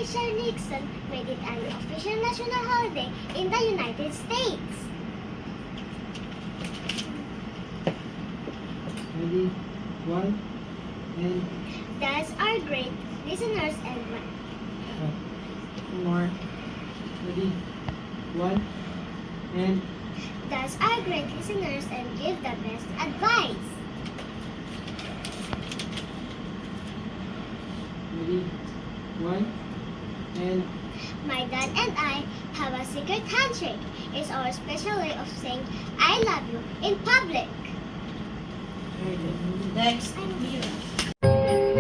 Richard Nixon made it an official national holiday in the United States? Ready? One. And That's our great listeners and two more. Ready? One. And That's our great listeners and give the best advice. ready? One. And My dad and I have a secret handshake. It's our special way of saying I love you in public. Very good. Next, Mira.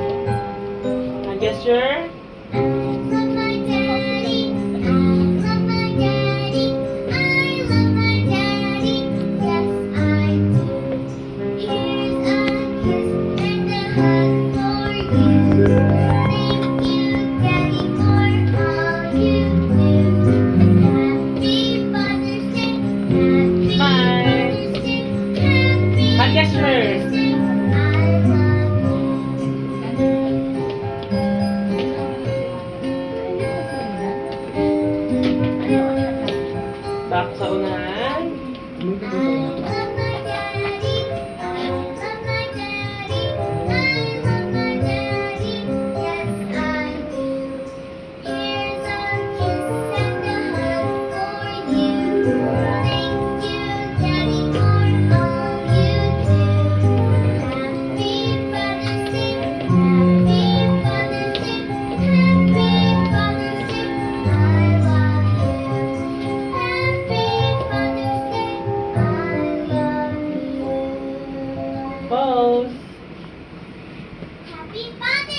a gesture. I love my daddy. I love my daddy. I love my daddy. Yes, I do. Here's a kiss and a hug for you. Thank you, Daddy, for all you do. Happy Father's Day. Happy Bye. Father's Day. Happy A gesture. Father's Day. I love you. Back sa unahan. I love my daddy. I love my daddy. I love my daddy. Yes, I do. Here's a kiss and a hug for you. Thank you, Daddy, for all you do. Happy Father's Day. Happy Father's Day. Happy Father's Day. I love you. Happy Father's Day. I love you. Pause. Happy Father's